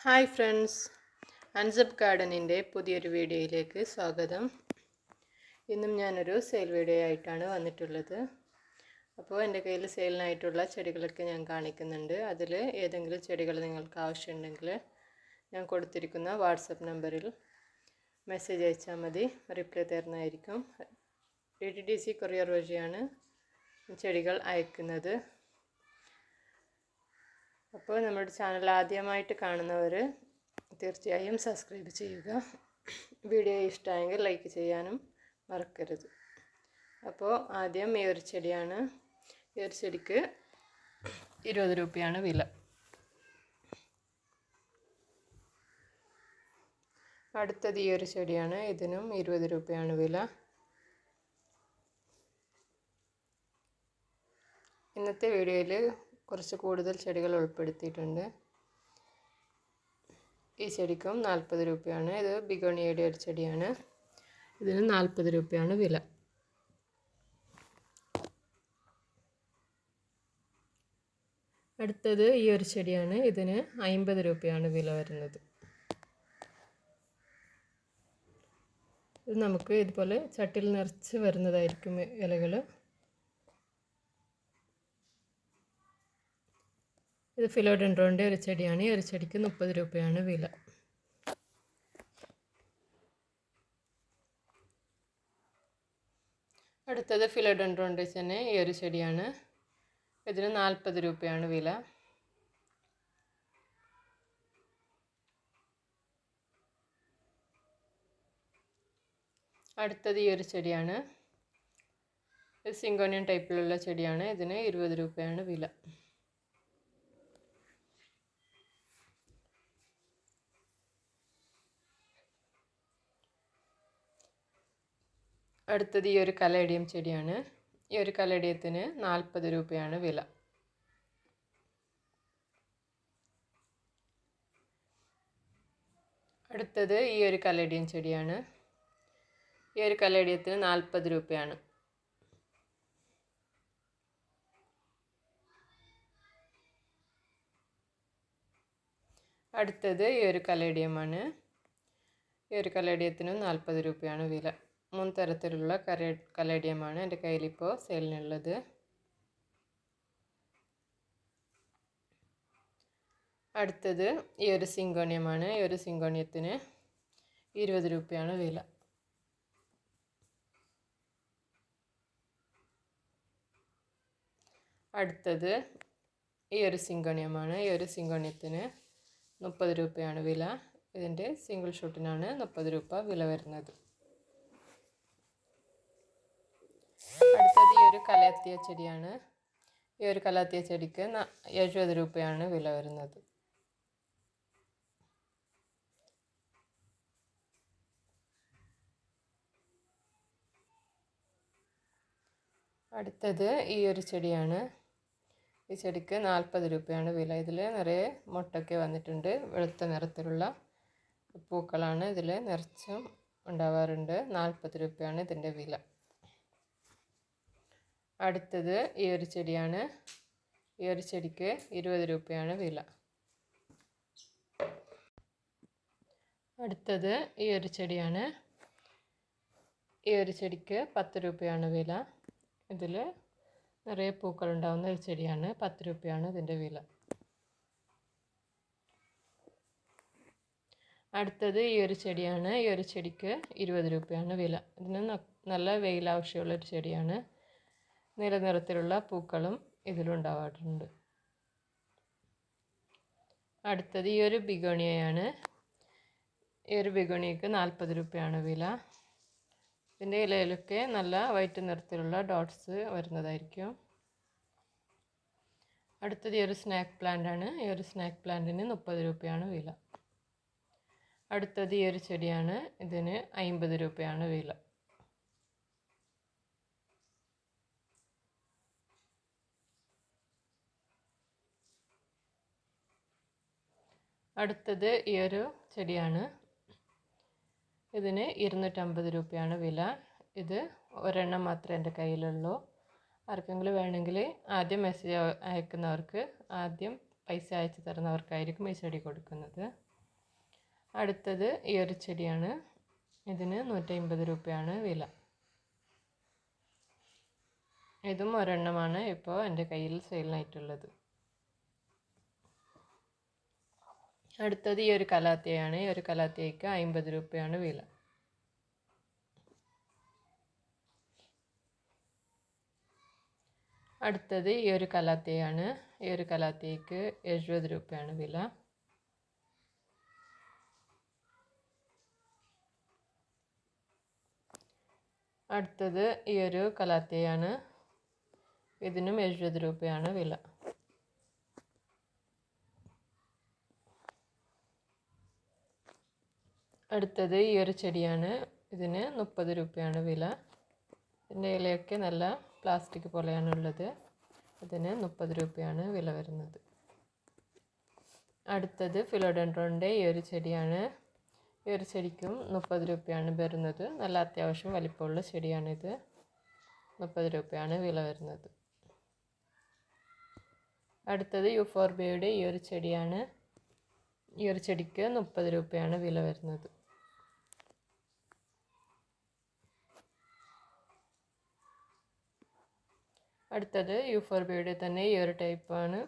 Hi friends, unsub ഗാർഡനിൻ്റെ പുതിയൊരു വീഡിയോയിലേക്ക് സ്വാഗതം. ഇന്നും ഞാനൊരു സെയിൽ വീഡിയോ ആയിട്ടാണ് വന്നിട്ടുള്ളത്. അപ്പോൾ എൻ്റെ കയ്യിൽ സെയിലിനായിട്ടുള്ള ചെടികളൊക്കെ ഞാൻ കാണിക്കുന്നുണ്ട്. അതിൽ ഏതെങ്കിലും ചെടികൾ നിങ്ങൾക്ക് ആവശ്യമുണ്ടെങ്കിൽ ഞാൻ കൊടുത്തിരിക്കുന്ന വാട്സപ്പ് നമ്പറിൽ മെസ്സേജ് അയച്ചാൽ മതി, റിപ്ലൈ തരുന്നതായിരിക്കും. DTDC കൊറിയർ വഴിയാണ് ചെടികൾ അയക്കുന്നത്. അപ്പോൾ നമ്മുടെ ചാനൽ ആദ്യമായിട്ട് കാണുന്നവർ തീർച്ചയായും സബ്സ്ക്രൈബ് ചെയ്യുക. വീഡിയോ ഇഷ്ടമായെങ്കിൽ ലൈക്ക് ചെയ്യാനും മറക്കരുത്. അപ്പോൾ ആദ്യം ഈ ഒരു ചെടിയാണ്. ഈ ഒരു ചെടിക്ക് 20 രൂപയാണ് വില. അടുത്തത് ഈ ഒരു ചെടിയാണ്. ഇതിനും 20 രൂപയാണ് വില. ഇന്നത്തെ വീഡിയോയിൽ കുറച്ച് കൂടുതൽ ചെടികൾ ഉൾപ്പെടുത്തിയിട്ടുണ്ട്. ഈ ചെടിക്കും 40 രൂപയാണ്. ഇത് ബിഗോണിയയുടെ ഒരു ചെടിയാണ്. ഇതിന് 40 രൂപയാണ് വില. അടുത്തത് ഈ ഒരു ചെടിയാണ്. ഇതിന് 50 രൂപയാണ് വില വരുന്നത്. ഇത് നമുക്ക് ഇതുപോലെ ചട്ടിയിൽ നിറച്ച് വരുന്നതായിരിക്കും ഇലകൾ. ഇത് ഫിലോഡെൻഡ്രോണിൻ്റെ ഒരു ചെടിയാണ്. ഈ ഒരു ചെടിക്ക് 30 രൂപയാണ് വില. അടുത്തത് ഫിലോഡെൻഡ്രോണിൻ്റെ തന്നെ ഈ ഒരു ചെടിയാണ്. ഇതിന് 40 രൂപയാണ് വില. അടുത്തത് ഈ ഒരു ചെടിയാണ്. ഇത് സിങ്കോണിയൻ ടൈപ്പിലുള്ള ചെടിയാണ്. ഇതിന് 20 രൂപയാണ് വില. അടുത്തത് ഈ ഒരു കലേഡിയം ചെടിയാണ്. ഈ ഒരു കലേഡിയത്തിന് 40 രൂപയാണ് വില. അടുത്തത് ഈ ഒരു കലേഡിയം ചെടിയാണ്. ഈ ഒരു കലേഡിയത്തിന് 40 രൂപയാണ്. അടുത്തത് ഈ ഒരു കലേഡിയമാണ്. ഈ ഒരു കലേഡിയത്തിനും 40 രൂപയാണ് വില. 3 തരത്തിലുള്ള കലേഡിയമാണ് എൻ്റെ കയ്യിലിപ്പോൾ സെയിലിനുള്ളത്. അടുത്തത് ഈ ഒരു സിങ്കോണിയമാണ്. ഈ ഒരു സിങ്കോണിയത്തിന് 20 രൂപയാണ് വില. അടുത്തത് ഈ ഒരു സിങ്കോണിയമാണ്. ഈ ഒരു സിങ്കോണിയത്തിന് 30 രൂപയാണ് വില. ഇതിൻ്റെ സിംഗിൾ ഷൂട്ടിനാണ് 30 രൂപ വില വരുന്നത്. അടുത്തത് ഈ ഒരു കലാത്തിയ ചെടിയാണ്. ഈ ഒരു കലാത്തിയ ചെടിക്ക് 70 രൂപയാണ് വില വരുന്നത്. അടുത്തത് ഈ ഒരു ചെടിയാണ്. ഈ ചെടിക്ക് 40 രൂപയാണ് വില. ഇതിൽ നിറയെ മുട്ടൊക്കെ വന്നിട്ടുണ്ട്. വെളുത്ത നിറത്തിലുള്ള പൂക്കളാണ് ഇതിൽ നിറച്ചും ഉണ്ടാവാറുണ്ട്. 40 രൂപയാണ് ഇതിൻ്റെ വില. അടുത്തത് ഈ ഒരു ചെടിയാണ്. ഈ ഒരു ചെടിക്ക് 20 രൂപയാണ് വില. അടുത്തത് ഈ ഒരു ചെടിയാണ്. ഈ ഒരു ചെടിക്ക് 10 രൂപയാണ് വില. ഇതിൽ നിറയെ പൂക്കൾ ഉണ്ടാകുന്ന ഒരു ചെടിയാണ്. 10 രൂപയാണ് ഇതിൻ്റെ വില. അടുത്തത് ഈ ഒരു ചെടിയാണ്. ഈ ഒരു ചെടിക്ക് 20 രൂപയാണ് വില. ഇതിന് നല്ല വെയിൽ ആവശ്യമുള്ളൊരു ചെടിയാണ്. നീല നിറത്തിലുള്ള പൂക്കളും ഇതിലുണ്ടാവാറുണ്ട്. അടുത്തത് ഈ ഒരു ബിഗോണിയയാണ്. ഈ ഒരു ബിഗോണിയക്ക് 40 രൂപയാണ് വില. ഇതിൻ്റെ ഇലയിലൊക്കെ നല്ല വൈറ്റ് നിറത്തിലുള്ള ഡോട്ട്സ് വരുന്നതായിരിക്കും. അടുത്തത് ഈ ഒരു സ്നാക്ക് പ്ലാന്റ് ആണ്. ഈ ഒരു സ്നാക്ക് പ്ലാന്റിന് 30 രൂപയാണ് വില. അടുത്തത് ഈ ഒരു ചെടിയാണ്. ഇതിന് 50 രൂപയാണ് വില. അടുത്തത് ഈ ഒരു ചെടിയാണ്. ഇതിന് 250 രൂപയാണ് വില. ഇത് ഒരെണ്ണം മാത്രമേ എൻ്റെ കയ്യിലുള്ളൂ. ആർക്കെങ്കിലും വേണമെങ്കിൽ ആദ്യം മെസ്സേജ് അയക്കുന്നവർക്ക്, ആദ്യം പൈസ അയച്ചു തരുന്നവർക്കായിരിക്കും ഈ ചെടി കൊടുക്കുന്നത്. അടുത്തത് ഈ ഒരു ചെടിയാണ്. ഇതിന് 150 രൂപയാണ് വില. ഇതും ഒരെണ്ണമാണ് ഇപ്പോൾ എൻ്റെ കയ്യിൽ സെയിലിനായിട്ടുള്ളത്. അടുത്തത് ഈ ഒരു കലാത്തിയാണ്. ഈ ഒരു കലാത്തിയയ്ക്ക് 50 രൂപയാണ് വില. അടുത്തത് ഈ ഒരു കലാത്തിയാണ്. ഈ ഒരു കലാത്തിയയ്ക്ക് 70 രൂപയാണ് വില. അടുത്തത് ഈ ഒരു കലാത്തിയാണ്. ഇതിനും 70 രൂപയാണ് വില. അടുത്തത് ഈ ഒരു ചെടിയാണ്. ഇതിന് 30 രൂപയാണ് വില. ഇതിൻ്റെ ഇലയൊക്കെ നല്ല പ്ലാസ്റ്റിക് പോലെയാണുള്ളത്. ഇതിന് 30 രൂപയാണ് വില വരുന്നത്. അടുത്തത് ഫിലോഡെൻഡ്രോണിൻ്റെ ഈ ഒരു ചെടിയാണ്. ഈ ഒരു ചെടിക്കും 30 രൂപയാണ് വരുന്നത്. നല്ല അത്യാവശ്യം വലിപ്പമുള്ള ചെടിയാണിത്. 30 രൂപയാണ് വില വരുന്നത്. അടുത്തത് യൂഫോർബിയയുടെ ഈ ഒരു ചെടിയാണ്. ഈ ഒരു ചെടിക്ക് 30 രൂപയാണ് വില വരുന്നത്. അടുത്തത് യൂഫോർബിയയുടെ തന്നെ ഈ ഒരു ടൈപ്പാണ്.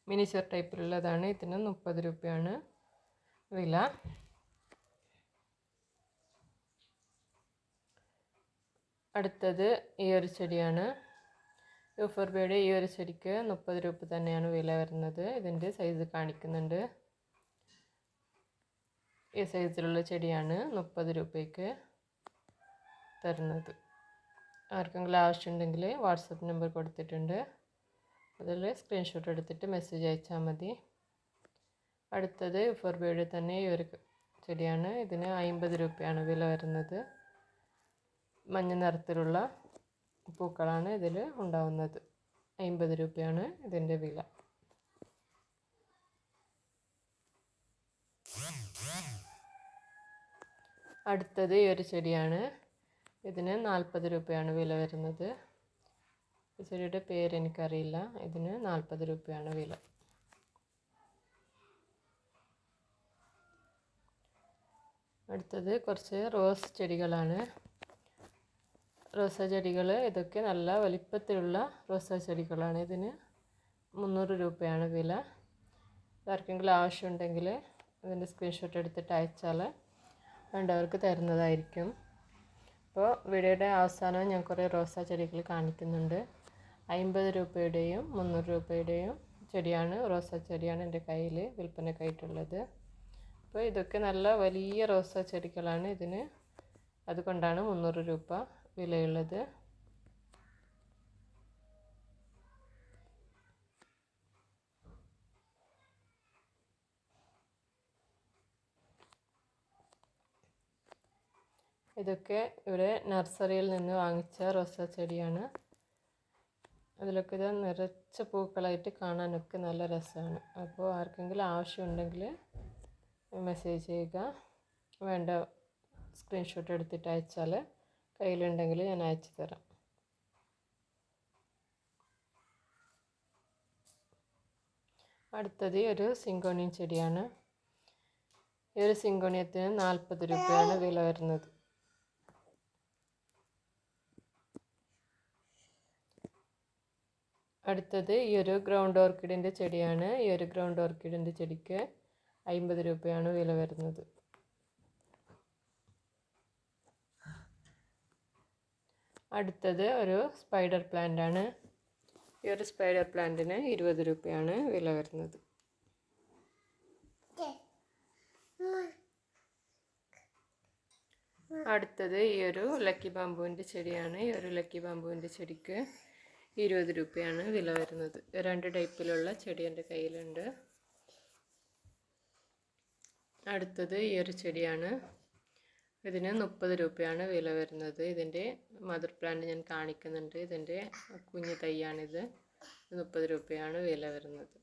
മിനിച്ചർ ടൈപ്പിലുള്ളതാണ്. ഇതിന് 30 രൂപയാണ് വില. അടുത്തത് ഈ ഒരു ചെടിയാണ്. യൂഫോർബിയയുടെ ഈ ഒരു ചെടിക്ക് 30 രൂപ തന്നെയാണ് വില വരുന്നത്. ഇതിൻ്റെ സൈസ് കാണിക്കുന്നുണ്ട്. ഈ സൈസിലുള്ള ചെടിയാണ് 30 രൂപയ്ക്ക് തരുന്നത്. ആർക്കെങ്കിലും ആവശ്യമുണ്ടെങ്കിൽ വാട്സപ്പ് നമ്പർ കൊടുത്തിട്ടുണ്ട്. അതിൽ സ്ക്രീൻഷോട്ട് എടുത്തിട്ട് മെസ്സേജ് അയച്ചാൽ മതി. അടുത്തത് യൂഫോർബിയയുടെ തന്നെ ഈ ഒരു ചെടിയാണ്. ഇതിന് 50 രൂപയാണ് വില വരുന്നത്. മഞ്ഞ നിറത്തിലുള്ള പൂക്കളാണ് ഇതിൽ ഉണ്ടാവുന്നത്. 50 രൂപയാണ് ഇതിൻ്റെ വില. അടുത്തത് ഈ ഒരു ചെടിയാണ്. ഇതിന് 40 രൂപയാണ് വില വരുന്നത്. ഈ ചെടിയുടെ പേര് എനിക്കറിയില്ല. ഇതിന് 40 രൂപയാണ് വില. അടുത്തത് കുറച്ച് റോസ് ചെടികളാണ്. റോസാ ചെടികൾ ഇതൊക്കെ നല്ല വലിപ്പത്തിലുള്ള റോസാ ചെടികളാണ്. ഇതിന് 300 രൂപയാണ് വില. ആർക്കെങ്കിലും ആവശ്യമുണ്ടെങ്കിൽ ഇതിൻ്റെ സ്ക്രീൻഷോട്ട് എടുത്തിട്ട് അയച്ചാൽ വേണ്ടവർക്ക് തരുന്നതായിരിക്കും. അപ്പോൾ വീഡിയോയുടെ അവസാനം ഞാൻ കുറേ റോസാ ചെടികൾ കാണിക്കുന്നുണ്ട്. 50 രൂപയുടെയും 300 രൂപയുടെയും ചെടിയാണ്. റോസാ ചെടിയാണ് എൻ്റെ കയ്യിൽ വിൽപ്പനക്കായിട്ടുള്ളത്. അപ്പോൾ ഇതൊക്കെ നല്ല വലിയ റോസാ ചെടികളാണ്. ഇതിന് അതുകൊണ്ടാണ് 300 രൂപ വിലയുള്ളത്. ഇതൊക്കെ ഇവിടെ നഴ്സറിയിൽ നിന്ന് വാങ്ങിച്ച റോസാ ചെടിയാണ്. അതിലൊക്കെ ഇത് നിറച്ച പൂക്കളായിട്ട് കാണാനൊക്കെ നല്ല രസമാണ്. അപ്പോൾ ആർക്കെങ്കിലും ആവശ്യമുണ്ടെങ്കിൽ മെസ്സേജ് ചെയ്യുക. വേണ്ട സ്ക്രീൻഷോട്ട് എടുത്തിട്ട് അയച്ചാൽ കയ്യിലുണ്ടെങ്കിൽ ഞാൻ അയച്ചു തരാം. അടുത്തത് ഒരു സിങ്കോണിയം ചെടിയാണ്. ഈ ഒരു സിങ്കോണിയത്തിന് 40 രൂപയാണ് വില വരുന്നത്. അടുത്തത് ഈ ഒരു ഗ്രൗണ്ട് ഓർക്കിഡിൻ്റെ ചെടിയാണ്. ഈ ഒരു ഗ്രൗണ്ട് ഓർക്കിഡിൻ്റെ ചെടിക്ക് 50 രൂപയാണ് വില വരുന്നത്. അടുത്തത് ഒരു സ്പൈഡർ പ്ലാന്റ് ആണ്. ഈ ഒരു സ്പൈഡർ പ്ലാന്റിന് 20 രൂപയാണ് വില വരുന്നത്. അടുത്തത് ഈ ഒരു ലക്കി ബാമ്പുവിൻ്റെ ചെടിയാണ്. ഈ ഒരു ലക്കി ബാമ്പുവിൻ്റെ ചെടിക്ക് 20 രൂപയാണ് വില വരുന്നത്. 2 ടൈപ്പിലുള്ള ചെടി എൻ്റെ കയ്യിലുണ്ട്. അടുത്തത് ഈ ഒരു ചെടിയാണ്. ഇതിന് 30 രൂപയാണ് വില വരുന്നത്. ഇതിൻ്റെ മദർ പ്ലാന്റ് ഞാൻ കാണിക്കുന്നുണ്ട്. ഇതിൻ്റെ കുഞ്ഞു തൈയാണിത്. 30 രൂപയാണ് വില വരുന്നത്.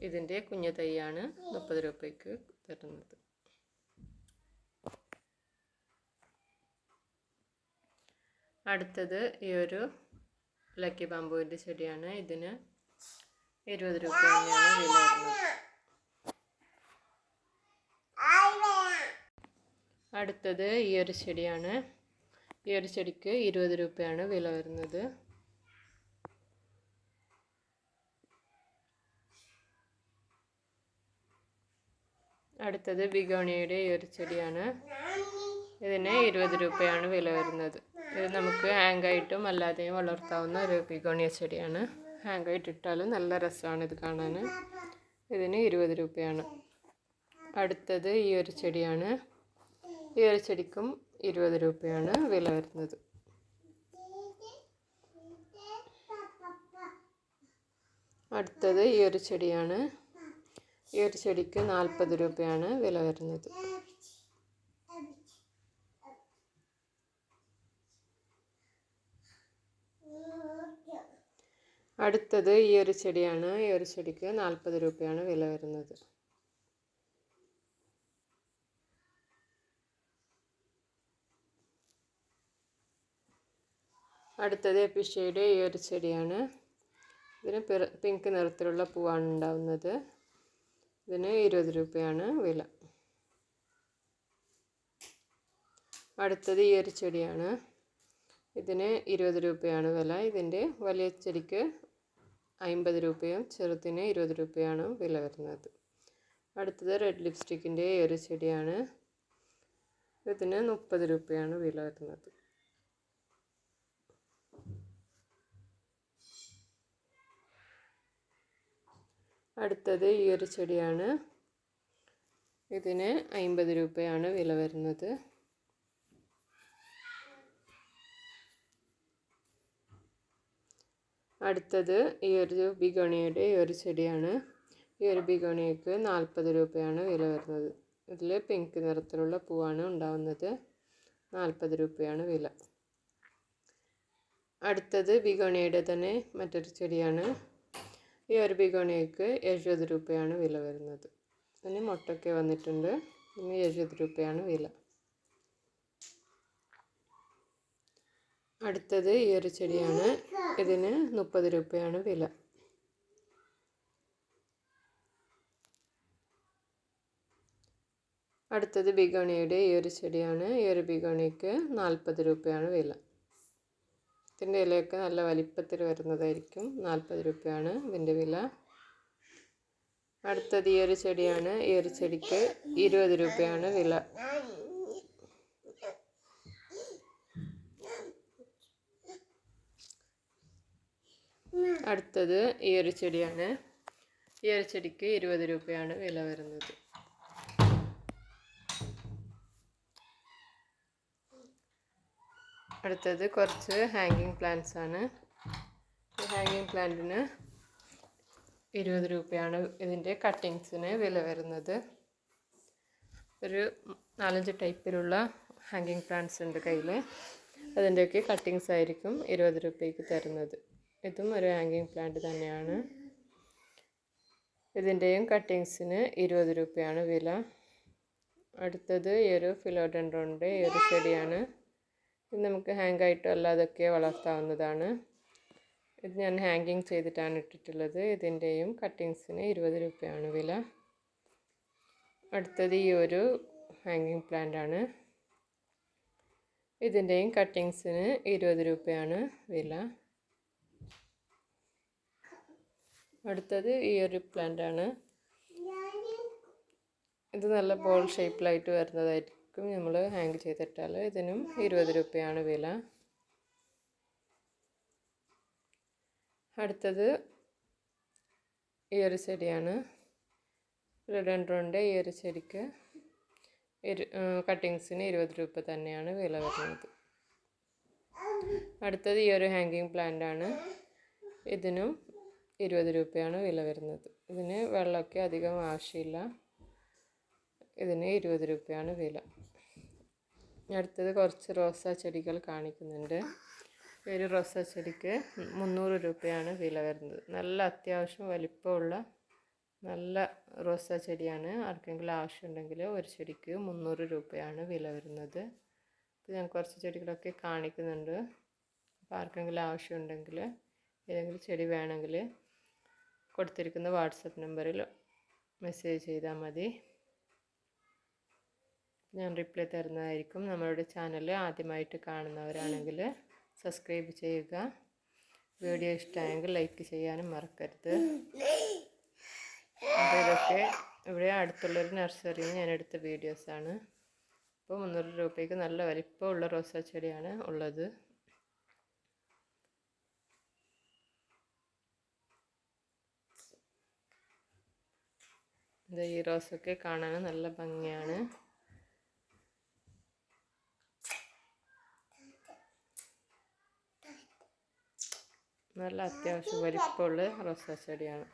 ഇതിൻ്റെ കുഞ്ഞു തൈയാണ് 30 രൂപയ്ക്ക് തരുന്നത്. അടുത്തത് ഈ ഒരു ലക്കി ബാമ്പുവിൻ്റെ ചെടിയാണ്. ഇതിന് 20 രൂപ തന്നെയാണ് വില വരുന്നത്. അടുത്തത് ഈ ഒരു ചെടിയാണ്. ഈ ഒരു ചെടിക്ക് 20 രൂപയാണ് വില വരുന്നത്. അടുത്തത് ബിഗോണിയയുടെ ഈ ഒരു ചെടിയാണ്. ഇതിന് 20 രൂപയാണ് വില വരുന്നത്. ഇത് നമുക്ക് ഹാങ്ങായിട്ടും അല്ലാതെയും വളർത്താവുന്ന ഒരു ബിഗോണിയ ചെടിയാണ്. ഹാങ്ങായിട്ട് ഇട്ടാലും നല്ല രസമാണ് ഇത് കാണാൻ. ഇതിന് 20 രൂപയാണ്. അടുത്തത് ഈ ഒരു ചെടിയാണ്. ഈ ഒരു ചെടിക്കും 20 രൂപയാണ് വില വരുന്നത്. അടുത്തത് ഈ ഒരു ചെടിയാണ്. ഈ ഒരു ചെടിക്ക് 40 രൂപയാണ് വില വരുന്നത്. അടുത്തത് ഈ ഒരു ചെടിയാണ്. ഈ ഒരു ചെടിക്ക് 40 രൂപയാണ് വില വരുന്നത്. അടുത്തത് എപ്പിഷയുടെ ഈ ഒരു ചെടിയാണ്. ഇതിന് പിങ്ക് നിറത്തിലുള്ള പൂവാണ് ഉണ്ടാവുന്നത്. ഇതിന് 20 രൂപയാണ് വില. അടുത്തത് ഈ ഒരു ചെടിയാണ്. ഇതിന് 20 രൂപയാണ് വില. ഇതിൻ്റെ വലിയ ചെടിക്ക് 50 രൂപയും ചെറുതിന് 20 രൂപയാണ് വില വരുന്നത്. അടുത്തത് റെഡ് ലിപ്സ്റ്റിക്കിൻ്റെ ഈ ഒരു ചെടിയാണ്. ഇതിന് 30 രൂപയാണ് വില വരുന്നത്. അടുത്തത് ഈ ഒരു ചെടിയാണ്. ഇതിന് 50 രൂപയാണ് വില വരുന്നത്. അടുത്തത് ഈ ഒരു ബിഗോണിയയുടെ ഈ ഒരു ചെടിയാണ്. ഈ ഒരു ബിഗോണിയക്ക് 40 രൂപയാണ് വില വരുന്നത്. ഇതിൽ പിങ്ക് നിറത്തിലുള്ള പൂവാണ് ഉണ്ടാവുന്നത്. 40 രൂപയാണ് വില. അടുത്തത് ബിഗോണിയയുടെ തന്നെ മറ്റൊരു ചെടിയാണ്. ഈ ഒരു ബിഗോണിയക്ക് 70 രൂപയാണ് വില വരുന്നത്. ഇതിന് മുട്ടൊക്കെ വന്നിട്ടുണ്ട്. ഇതിന് 70 രൂപയാണ് വില. അടുത്തത് ഈ ഒരു ചെടിയാണ്. ഇതിന് 30 രൂപയാണ് വില. അടുത്തത് ബിഗോണിയയുടെ ഈ ഒരു ചെടിയാണ്. ഈ ഒരു ബിഗോണിയക്ക് 40 രൂപയാണ് വില. ഇതിൻ്റെ ഇലയൊക്കെ നല്ല വലിപ്പത്തിൽ വരുന്നതായിരിക്കും. 40 രൂപയാണ് ഇതിൻ്റെ വില. അടുത്തത് ഈ ഒരു ചെടിയാണ്. ഈ ഒരു ചെടിക്ക് 20 രൂപയാണ് വില. അടുത്തത് ഈ ഒരു ചെടിയാണ്. ഈ ഒരു ചെടിക്ക് 20 രൂപയാണ് വില വരുന്നത്. അടുത്തത് കുറച്ച് ഹാങ്ങിങ് പ്ലാന്റ്സ് ആണ്. ഈ ഹാങ്ങിങ് പ്ലാന്റിന് 20 രൂപയാണ് ഇതിൻ്റെ കട്ടിങ്സിന് വില വരുന്നത്. ഒരു 4-5 ടൈപ്പിലുള്ള ഹാങ്ങിങ് പ്ലാന്റ്സ് ഉണ്ട് കയ്യിൽ. അതിൻ്റെയൊക്കെ കട്ടിങ്സ് ആയിരിക്കും 20 രൂപയ്ക്ക് തരുന്നത്. ഇതും ഒരു ഹാങ്ങിങ് പ്ലാന്റ് തന്നെയാണ്. ഇതിൻ്റെയും കട്ടിങ്സിന് 20 രൂപയാണ് വില. അടുത്തത് ഈ ഒരു ഫിലോഡെൻഡ്രോണിൻ്റെ ഈ ഒരു ചെടിയാണ്. ഇത് നമുക്ക് ഹാങ്ങായിട്ടോ അല്ലാതൊക്കെ വളർത്താവുന്നതാണ്. ഇത് ഞാൻ ഹാങ്ങിങ് ചെയ്തിട്ടാണ് ഇട്ടിട്ടുള്ളത്. ഇതിൻ്റെയും കട്ടിങ്സിന് 20 രൂപയാണ് വില. അടുത്തത് ഈ ഒരു ഹാങ്ങിങ് പ്ലാന്റ് ആണ്. ഇതിൻ്റെയും കട്ടിങ്സിന് 20 രൂപയാണ് വില. അടുത്തത് ഈ ഒരു പ്ലാന്റ് ആണ്. ഇത് നല്ല ബോൾ ഷേപ്പിലായിട്ട് വരുന്നതായിരിക്കും. നമ്മൾ ഹാങ് ചെയ്തിട്ടാൽ ഇതിനും 20 രൂപയാണ് വില. അടുത്തത് ഈ ഒരു ചെടിയാണ്. ഫിലോഡെൻഡ്രോണിൻ്റെ ഈ ഒരു ചെടിക്ക് കട്ടിങ്സിന് 20 രൂപ തന്നെയാണ് വില വരുന്നത്. അടുത്തത് ഈ ഒരു ഹാങ്ങിങ് പ്ലാന്റ് ആണ്. ഇതിനും 20 രൂപയാണ് വില വരുന്നത്. ഇതിന് വെള്ളമൊക്കെ അധികം ആവശ്യമില്ല. ഇതിന് 20 രൂപയാണ് വില. അടുത്തത് കുറച്ച് റോസാ ചെടികൾ കാണിക്കുന്നുണ്ട്. ഒരു റോസാ ചെടിക്ക് 300 രൂപയാണ് വില വരുന്നത്. നല്ല അത്യാവശ്യം വലിപ്പമുള്ള നല്ല റോസാ ചെടിയാണ്. ആർക്കെങ്കിലും ആവശ്യമുണ്ടെങ്കിൽ ഒരു ചെടിക്ക് 300 രൂപയാണ് വില വരുന്നത്. അപ്പോൾ ഞാൻ കുറച്ച് ചെടികളൊക്കെ കാണിക്കുന്നുണ്ട്. അപ്പോൾ ആർക്കെങ്കിലും ആവശ്യമുണ്ടെങ്കിൽ ഏതെങ്കിലും ചെടി വേണമെങ്കിൽ കൊടുത്തിരിക്കുന്ന വാട്സപ്പ് നമ്പറിൽ മെസ്സേജ് ചെയ്താൽ മതി. ഞാൻ റിപ്ലൈ തരുന്നതായിരിക്കും. നമ്മളുടെ ചാനൽ ആദ്യമായിട്ട് കാണുന്നവരാണെങ്കിൽ സബ്സ്ക്രൈബ് ചെയ്യുക. വീഡിയോ ഇഷ്ടമായെങ്കിൽ ലൈക്ക് ചെയ്യാനും മറക്കരുത്. അപ്പോൾ ഇതൊക്കെ ഇവിടെ അടുത്തുള്ളൊരു നഴ്സറിയിൽ നിന്ന് ഞാൻ എടുത്ത വീഡിയോസാണ്. ഇപ്പോൾ 300 രൂപയ്ക്ക് നല്ല വലിപ്പമുള്ള റോസാ ചെടിയാണ് ഉള്ളത്. ഈ റോസൊക്കെ കാണാൻ നല്ല ഭംഗിയാണ്. നല്ല അത്യാവശ്യം വലിപ്പമുള്ള റോസാ ചെടിയാണ്.